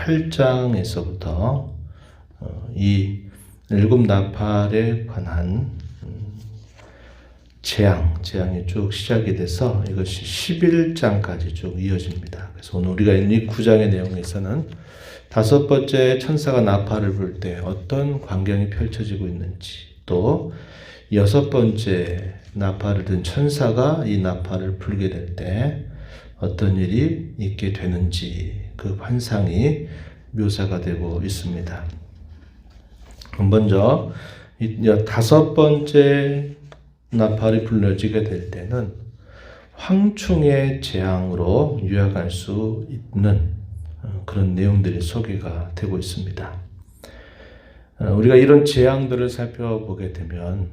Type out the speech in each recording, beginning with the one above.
8장에서부터 이 일곱 나팔에 관한 재앙이 쭉 시작이 돼서 이것이 11장까지 쭉 이어집니다. 그래서 오늘 우리가 이 9장의 내용에서는 다섯 번째 천사가 나팔을 불 때 어떤 광경이 펼쳐지고 있는지, 또 여섯 번째 나팔을 든 천사가 이 나팔을 불게 될 때 어떤 일이 있게 되는지 그 환상이 묘사가 되고 있습니다. 먼저 다섯 번째 나팔이 불려지게 될 때는 황충의 재앙으로 요약할 수 있는 그런 내용들이 소개가 되고 있습니다. 우리가 이런 재앙들을 살펴보게 되면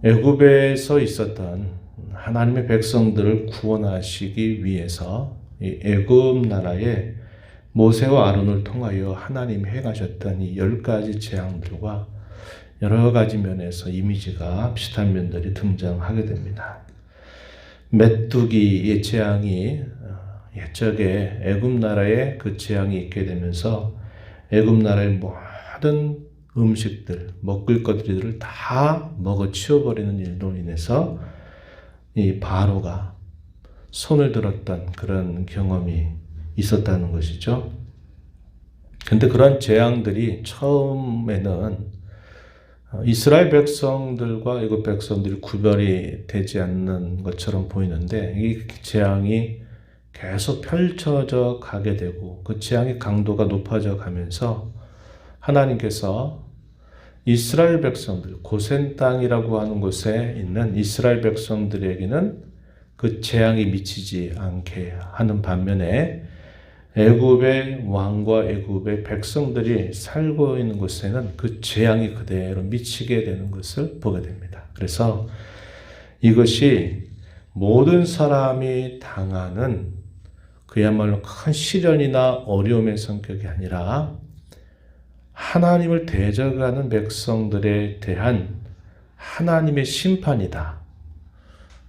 애굽에서 있었던 하나님의 백성들을 구원하시기 위해서 이 애굽 나라에 모세와 아론을 통하여 하나님이 행하셨던 이 10가지 재앙들과 여러 가지 면에서 이미지가 비슷한 면들이 등장하게 됩니다. 메뚜기의 재앙이 옛적에 애굽 나라에 그 재앙이 있게 되면서 애굽 나라의 모든 음식들, 먹을 것들을 다 먹어 치워버리는 일로 인해서 이 바로가 손을 들었던 그런 경험이 있었다는 것이죠. 근데 그런 재앙들이 처음에는 이스라엘 백성들과 애굽 백성들이 구별이 되지 않는 것처럼 보이는데 이 재앙이 계속 펼쳐져 가게 되고 그 재앙의 강도가 높아져 가면서 하나님께서 이스라엘 백성들, 고센 땅이라고 하는 곳에 있는 이스라엘 백성들에게는 그 재앙이 미치지 않게 하는 반면에 애굽의 왕과 애굽의 백성들이 살고 있는 곳에는 그 재앙이 그대로 미치게 되는 것을 보게 됩니다. 그래서 이것이 모든 사람이 당하는 그야말로 큰 시련이나 어려움의 성격이 아니라 하나님을 대적하는 백성들에 대한 하나님의 심판이다.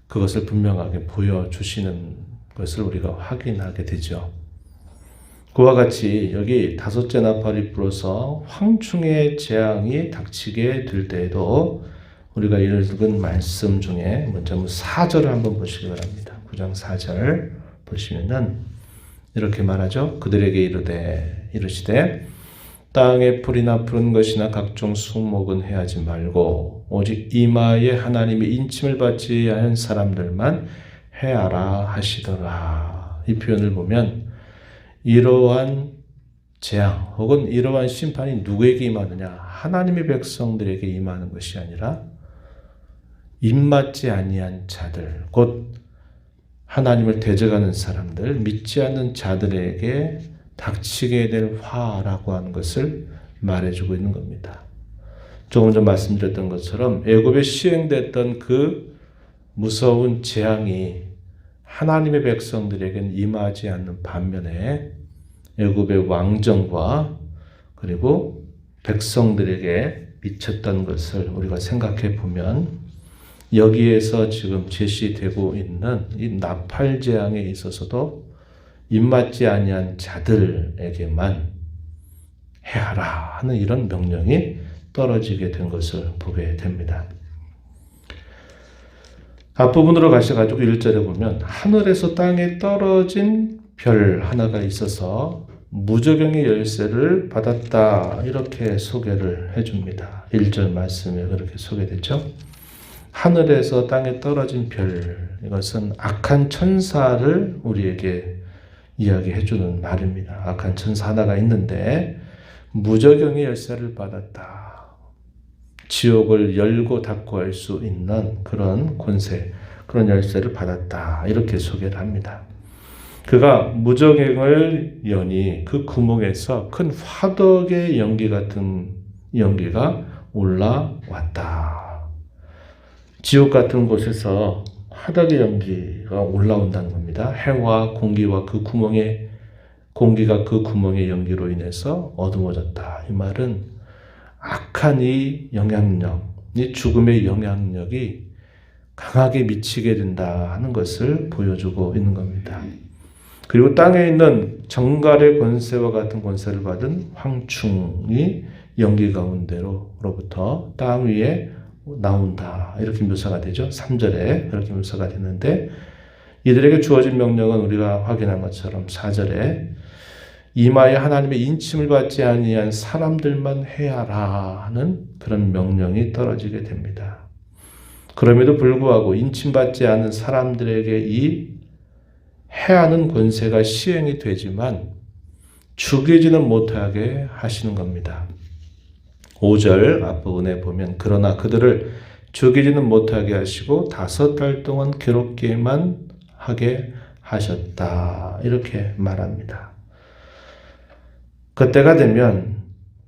그것을 분명하게 보여주시는 것을 우리가 확인하게 되죠. 그와 같이 여기 다섯째 나팔이 불어서 황충의 재앙이 닥치게 될 때에도 우리가 읽은 말씀 중에 먼저 4절을 한번 보시기 바랍니다. 9장 4절 보시면은 이렇게 말하죠. 그들에게 이르시되 땅에 풀이나 푸른 것이나 각종 수목은 해하지 말고 오직 이마에 하나님의 인침을 받지 않은 사람들만 해하라 하시더라. 이 표현을 보면 이러한 재앙 혹은 이러한 심판이 누구에게 임하느냐? 하나님의 백성들에게 임하는 것이 아니라 입맞지 아니한 자들, 곧 하나님을 대적하는 사람들, 믿지 않는 자들에게 닥치게 될 화라고 하는 것을 말해주고 있는 겁니다. 조금 전 말씀드렸던 것처럼 애굽에 시행됐던 그 무서운 재앙이 하나님의 백성들에게는 임하지 않는 반면에 애굽의 왕정과 그리고 백성들에게 미쳤던 것을 우리가 생각해 보면 여기에서 지금 제시되고 있는 이 나팔 재앙에 있어서도 입맞지 아니한 자들에게만 해하라 하는 이런 명령이 떨어지게 된 것을 보게 됩니다. 앞부분으로 가셔가지고 1절에 보면 하늘에서 땅에 떨어진 별 하나가 있어서 무저경의 열쇠를 받았다 이렇게 소개를 해줍니다. 1절 말씀에 그렇게 소개되죠. 하늘에서 땅에 떨어진 별, 이것은 악한 천사를 우리에게 이야기해주는 말입니다. 악한 천사 하나가 있는데 무저경의 열쇠를 받았다. 지옥을 열고 닫고 할 수 있는 그런 권세, 그런 열쇠를 받았다. 이렇게 소개를 합니다. 그가 무저경을 여니 그 구멍에서 큰 화덕의 연기 같은 연기가 올라왔다. 지옥 같은 곳에서 화덕의 연기가 올라온다는 겁니다. 해와 공기와 그 구멍에 공기가 그 구멍의 연기로 인해서 어두워졌다. 이 말은 악한 이 영향력, 이 죽음의 영향력이 강하게 미치게 된다 하는 것을 보여주고 있는 겁니다. 그리고 땅에 있는 정갈의 권세와 같은 권세를 받은 황충이 연기 가운데로부터 땅 위에 나온다. 이렇게 묘사가 되죠. 3절에 그렇게 묘사가 되는데 이들에게 주어진 명령은 우리가 확인한 것처럼 4절에 이마에 하나님의 인침을 받지 아니한 사람들만 해야라 하는 그런 명령이 떨어지게 됩니다. 그럼에도 불구하고 인침받지 않은 사람들에게 이 해하는 권세가 시행이 되지만 죽이지는 못하게 하시는 겁니다. 5절 앞부분에 보면 그러나 그들을 죽이지는 못하게 하시고 5달 동안 괴롭게만 하게 하셨다. 이렇게 말합니다. 그때가 되면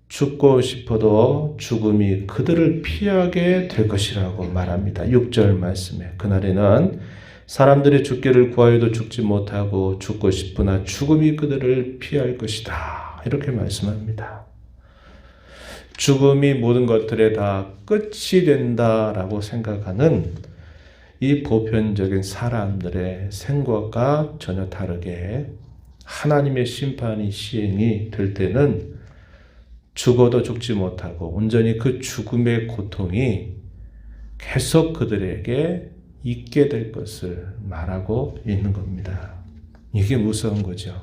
죽고 싶어도 죽음이 그들을 피하게 될 것이라고 말합니다. 6절 말씀에 그날에는 사람들이 죽기를 구하여도 죽지 못하고 죽고 싶으나 죽음이 그들을 피할 것이다. 이렇게 말씀합니다. 죽음이 모든 것들에 다 끝이 된다라고 생각하는 이 보편적인 사람들의 생각과 전혀 다르게 하나님의 심판이 시행이 될 때는 죽어도 죽지 못하고 온전히 그 죽음의 고통이 계속 그들에게 있게 될 것을 말하고 있는 겁니다. 이게 무서운 거죠.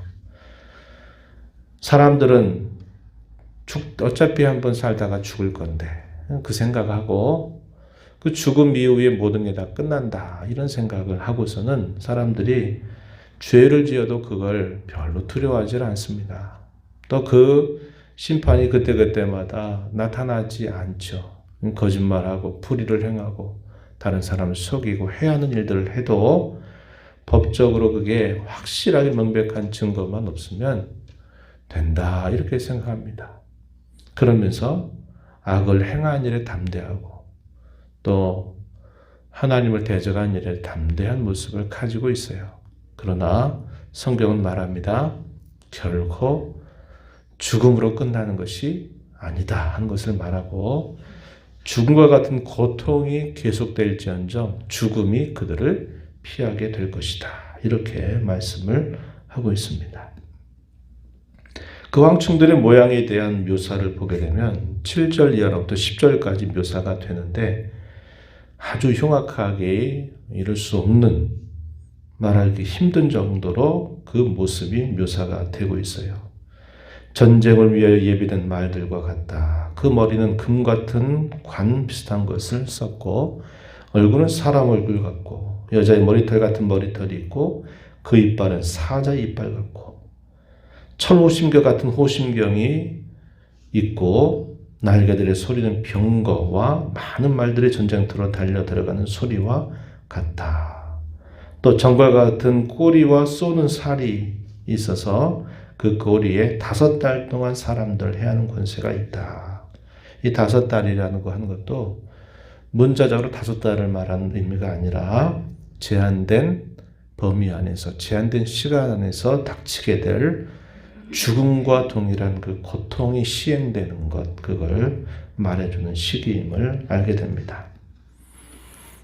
사람들은 어차피 한번 살다가 죽을 건데 그 생각하고 그 죽음 이후에 모든 게 다 끝난다 이런 생각을 하고서는 사람들이 죄를 지어도 그걸 별로 두려워하지 않습니다. 또 그 심판이 그때그때마다 나타나지 않죠. 거짓말하고 불의를 행하고 다른 사람을 속이고 해야 하는 일들을 해도 법적으로 그게 확실하게 명백한 증거만 없으면 된다 이렇게 생각합니다. 그러면서 악을 행한 일에 담대하고 또 하나님을 대적한 일에 담대한 모습을 가지고 있어요. 그러나 성경은 말합니다. 결코 죽음으로 끝나는 것이 아니다 하는 것을 말하고 죽음과 같은 고통이 계속될지언정 죽음이 그들을 피하게 될 것이다. 이렇게 말씀을 하고 있습니다. 그 황충들의 모양에 대한 묘사를 보게 되면 7절 이하로부터 10절까지 묘사가 되는데 아주 흉악하게 이룰 수 없는 말하기 힘든 정도로 그 모습이 묘사가 되고 있어요. 전쟁을 위하여 예비된 말들과 같다. 그 머리는 금 같은 관 비슷한 것을 썼고 얼굴은 사람 얼굴 같고 여자의 머리털 같은 머리털이 있고 그 이빨은 사자의 이빨 같고 철호심경 같은 호심경이 있고 날개들의 소리는 병거와 많은 말들의 전쟁터로 달려 들어가는 소리와 같다. 또 정과 같은 꼬리와 쏘는 살이 있어서 그 꼬리에 5달 동안 사람들 해야 하는 권세가 있다. 이 5달이라는 거 하는 것도 문자적으로 5달을 말하는 의미가 아니라 제한된 범위 안에서 제한된 시간 안에서 닥치게 될 죽음과 동일한 그 고통이 시행되는 것, 그걸 말해주는 시기임을 알게 됩니다.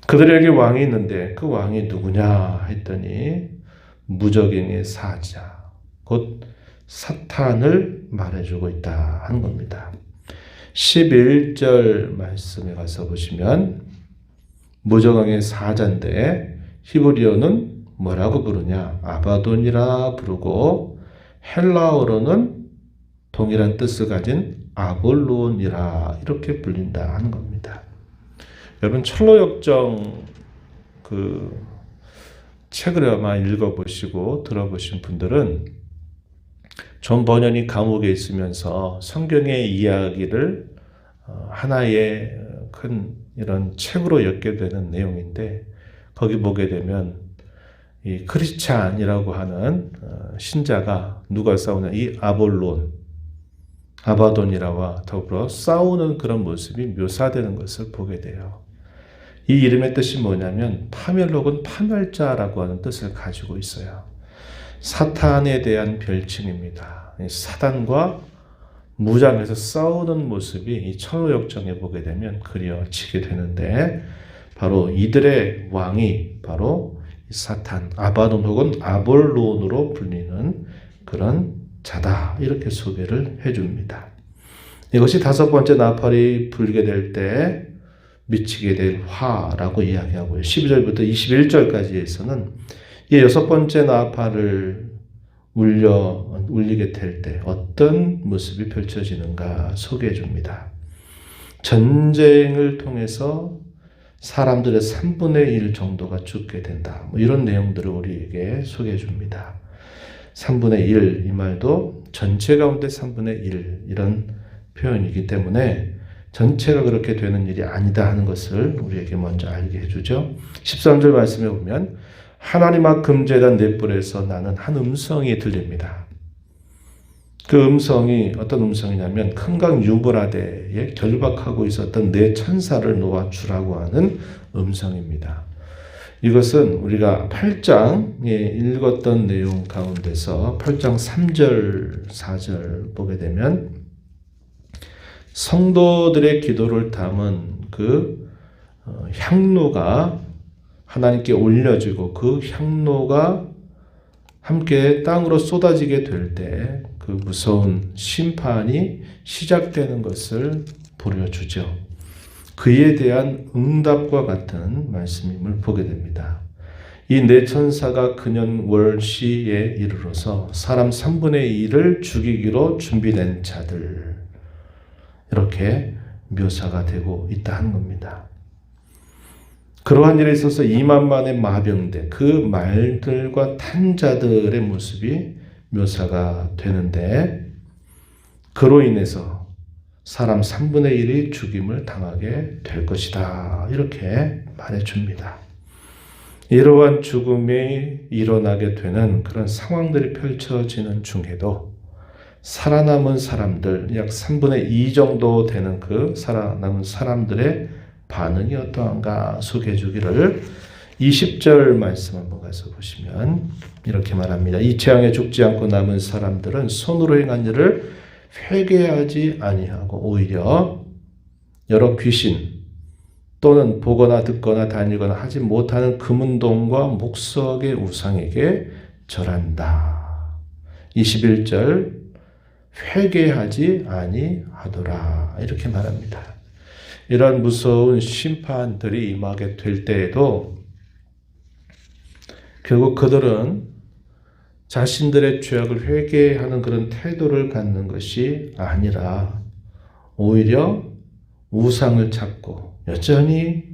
그들에게 왕이 있는데 그 왕이 누구냐 했더니 무적행의 사자, 곧 사탄을 말해주고 있다 하는 겁니다. 11절 말씀에 가서 보시면 무적행의 사자인데 히브리어는 뭐라고 부르냐? 아바돈이라 부르고 헬라어로는 동일한 뜻을 가진 아볼론이라 이렇게 불린다 하는 겁니다. 여러분 철로역정 그 책을 아마 읽어보시고 들어보신 분들은 존 버년이 감옥에 있으면서 성경의 이야기를 하나의 큰 이런 책으로 엮게 되는 내용인데 거기 보게 되면 이 크리스찬이라고 하는 신자가 누가 싸우냐 이 아볼론, 아바돈이라와 더불어 싸우는 그런 모습이 묘사되는 것을 보게 돼요. 이 이름의 뜻이 뭐냐면 파멸록은 파멸자라고 하는 뜻을 가지고 있어요. 사탄에 대한 별칭입니다. 사단과 무장해서 싸우는 모습이 이 철로역정에 보게 되면 그려지게 되는데 바로 이들의 왕이 바로 사탄, 아바돈 혹은 아볼론으로 불리는 그런 자다. 이렇게 소개를 해줍니다. 이것이 다섯 번째 나팔이 불게 될 때 미치게 될 화라고 이야기하고요. 12절부터 21절까지에서는 이 여섯 번째 나팔을 울리게 될 때 어떤 모습이 펼쳐지는가 소개해 줍니다. 전쟁을 통해서 사람들의 3분의 1 정도가 죽게 된다. 이런 내용들을 우리에게 소개해 줍니다. 3분의 1, 이 말도 전체 가운데 3분의 1 이런 표현이기 때문에 전체가 그렇게 되는 일이 아니다 하는 것을 우리에게 먼저 알게 해주죠. 13절 말씀에 보면 하나님 앞 금제단 넷불에서 나는 한 음성이 들립니다. 그 음성이 어떤 음성이냐면 큰 강 유브라데에 결박하고 있었던 네 천사를 놓아주라고 하는 음성입니다. 이것은 우리가 8장에 읽었던 내용 가운데서 8장 3절, 4절 보게 되면 성도들의 기도를 담은 그 향로가 하나님께 올려지고 그 향로가 함께 땅으로 쏟아지게 될 때 그 무서운 심판이 시작되는 것을 보여주죠. 그에 대한 응답과 같은 말씀임을 보게 됩니다. 이 네 천사가 그년 월시에 이르러서 사람 3분의 1을 죽이기로 준비된 자들, 이렇게 묘사가 되고 있다 하는 겁니다. 그러한 일에 있어서 2만만의 마병대, 그 말들과 탄 자들의 모습이 묘사가 되는데 그로 인해서 사람 3분의 1이 죽임을 당하게 될 것이다. 이렇게 말해줍니다. 이러한 죽음이 일어나게 되는 그런 상황들이 펼쳐지는 중에도 살아남은 사람들, 약 3분의 2 정도 되는 그 살아남은 사람들의 반응이 어떠한가 소개해 주기를 20절 말씀 한번 가서 보시면 이렇게 말합니다. 이 재앙에 죽지 않고 남은 사람들은 손으로 행한 일을 회개하지 아니하고 오히려 여러 귀신 또는 보거나 듣거나 다니거나 하지 못하는 금운동과 목석의 우상에게 절한다. 21절 회개하지 아니하더라. 이렇게 말합니다. 이런 무서운 심판들이 임하게 될 때에도 결국 그들은 자신들의 죄악을 회개하는 그런 태도를 갖는 것이 아니라 오히려 우상을 찾고 여전히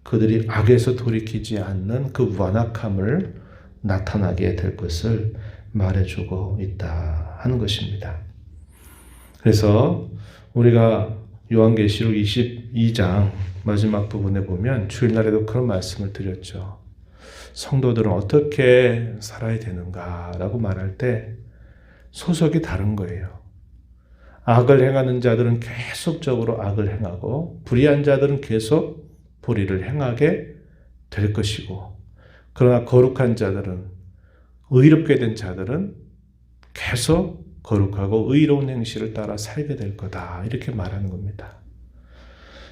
그들이 악에서 돌이키지 않는 그 완악함을 나타나게 될 것을 말해주고 있다 하는 것입니다. 그래서 우리가 요한계시록 22장 마지막 부분에 보면 주일날에도 그런 말씀을 드렸죠. 성도들은 어떻게 살아야 되는가라고 말할 때 소속이 다른 거예요. 악을 행하는 자들은 계속적으로 악을 행하고 불의한 자들은 계속 불의를 행하게 될 것이고, 그러나 거룩한 자들은, 의롭게 된 자들은 계속 거룩하고 의로운 행실을 따라 살게 될 거다. 이렇게 말하는 겁니다.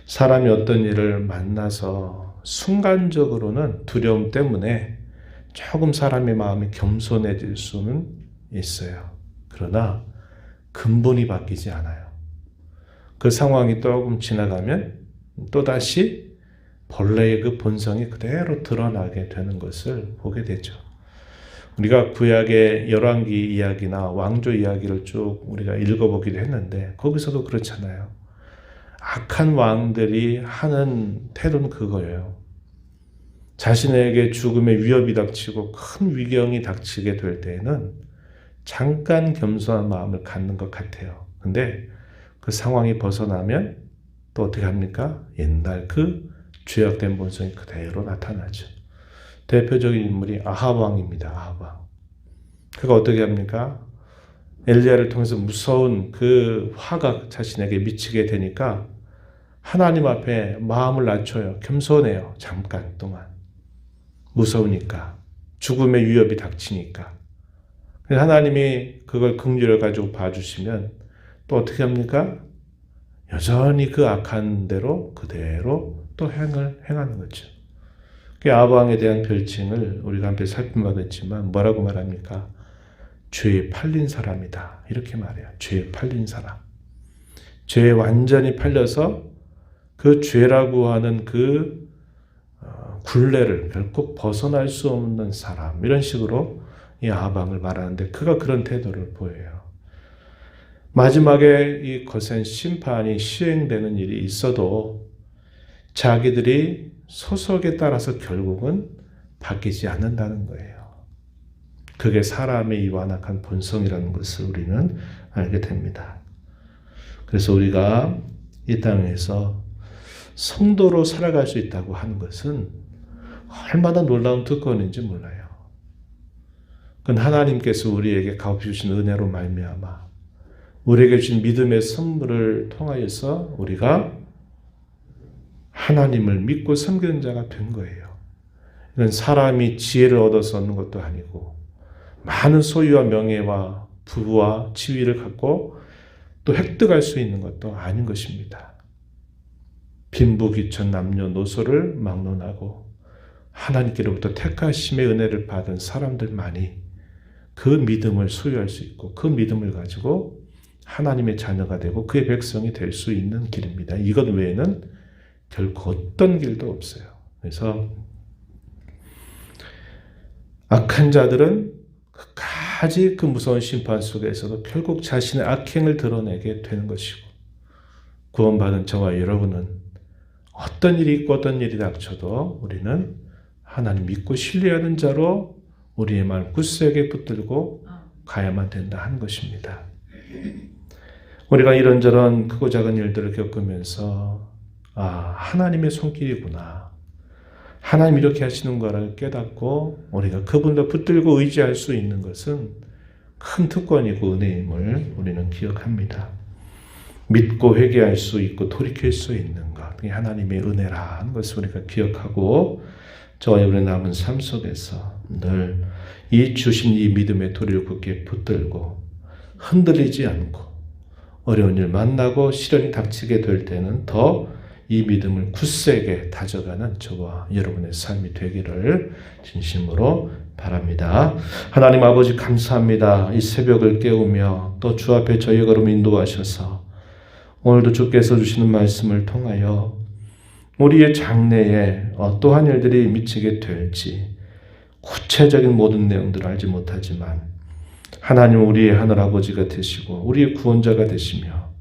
사람이 어떤 일을 만나서 순간적으로는 두려움 때문에 조금 사람의 마음이 겸손해질 수는 있어요. 그러나 근본이 바뀌지 않아요. 그 상황이 조금 지나가면 또다시 본래의 그 본성이 그대로 드러나게 되는 것을 보게 되죠. 우리가 구약의 열왕기 이야기나 왕조 이야기를 쭉 우리가 읽어보기도 했는데 거기서도 그렇잖아요. 악한 왕들이 하는 태도는 그거예요. 자신에게 죽음의 위협이 닥치고 큰 위경이 닥치게 될 때에는 잠깐 겸손한 마음을 갖는 것 같아요. 근데 그 상황이 벗어나면 또 어떻게 합니까? 옛날 그 죄악된 본성이 그대로 나타나죠. 대표적인 인물이 아합 왕입니다. 아합 왕. 그가 어떻게 합니까? 엘리야를 통해서 무서운 그 화가 자신에게 미치게 되니까 하나님 앞에 마음을 낮춰요. 겸손해요. 잠깐 동안. 무서우니까. 죽음의 위협이 닥치니까. 하나님이 그걸 긍휼을 가지고 봐주시면 또 어떻게 합니까? 여전히 그 악한 대로 그대로 또 행하는 거죠. 그 아방에 대한 별칭을 우리가 함께 살핀 바가 있지만 뭐라고 말합니까? 죄에 팔린 사람이다. 이렇게 말해요. 죄에 팔린 사람. 죄에 완전히 팔려서 그 죄라고 하는 그 굴레를 결국 벗어날 수 없는 사람. 이런 식으로 이 아방을 말하는데 그가 그런 태도를 보여요. 마지막에 이 거센 심판이 시행되는 일이 있어도 자기들이 소속에 따라서 결국은 바뀌지 않는다는 거예요. 그게 사람의 이 완악한 본성이라는 것을 우리는 알게 됩니다. 그래서 우리가 이 땅에서 성도로 살아갈 수 있다고 하는 것은 얼마나 놀라운 특권인지 몰라요. 그건 하나님께서 우리에게 값없이 주신 은혜로 말미암아 우리에게 주신 믿음의 선물을 통하여서 우리가 하나님을 믿고 섬기는 자가 된 거예요. 이건 사람이 지혜를 얻어서 얻는 것도 아니고 많은 소유와 명예와 부와 지위를 갖고 또 획득할 수 있는 것도 아닌 것입니다. 빈부귀천 남녀노소를 막론하고 하나님께로부터 택하심의 은혜를 받은 사람들만이 그 믿음을 소유할 수 있고 그 믿음을 가지고 하나님의 자녀가 되고 그의 백성이 될 수 있는 길입니다. 이것 외에는 결코 어떤 길도 없어요. 그래서 악한 자들은 끝까지 그 무서운 심판 속에서도 결국 자신의 악행을 드러내게 되는 것이고 구원받은 저와 여러분은 어떤 일이 있고 어떤 일이 닥쳐도 우리는 하나님 믿고 신뢰하는 자로 우리의 마음을 굳세게 붙들고 가야만 된다 하는 것입니다. 우리가 이런저런 크고 작은 일들을 겪으면서 하나님의 손길이구나. 하나님 이렇게 하시는 거를 깨닫고 우리가 그분을 붙들고 의지할 수 있는 것은 큰 특권이고 은혜임을 우리는 기억합니다. 믿고 회개할 수 있고 돌이킬 수 있는 것, 그게 하나님의 은혜라는 것을 우리가 기억하고 저와 우리 남은 삶 속에서 늘 이 주신 이 믿음의 도리를 굳게 붙들고 흔들리지 않고 어려운 일 만나고 시련이 닥치게 될 때는 더 이 믿음을 굳세게 다져가는 저와 여러분의 삶이 되기를 진심으로 바랍니다. 하나님 아버지 감사합니다. 이 새벽을 깨우며 또 주 앞에 저희 걸음 인도하셔서 오늘도 주께서 주시는 말씀을 통하여 우리의 장래에 어떠한 일들이 미치게 될지 구체적인 모든 내용들을 알지 못하지만 하나님 우리의 하늘아버지가 되시고 우리의 구원자가 되시며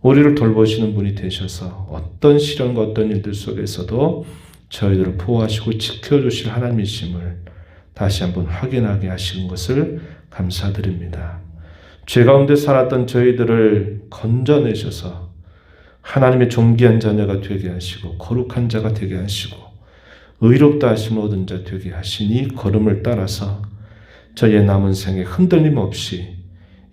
우리를 돌보시는 분이 되셔서 어떤 시련과 어떤 일들 속에서도 저희들을 보호하시고 지켜주실 하나님이심을 다시 한번 확인하게 하시는 것을 감사드립니다. 죄 가운데 살았던 저희들을 건져내셔서 하나님의 존귀한 자녀가 되게 하시고 거룩한 자가 되게 하시고 의롭다 하심을 얻은 자 되게 하시니 걸음을 따라서 저희의 남은 생에 흔들림 없이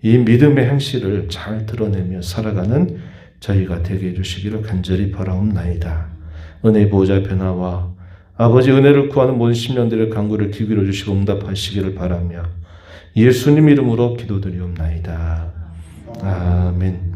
이 믿음의 행실을 잘 드러내며 살아가는 저희가 되게 해주시기를 간절히 바라옵나이다. 은혜의 보호자 앞에 나와 아버지 은혜를 구하는 모든 심령들의 간구를 귀 기울여 주시고 응답하시기를 바라며 예수님 이름으로 기도드리옵나이다. 아멘.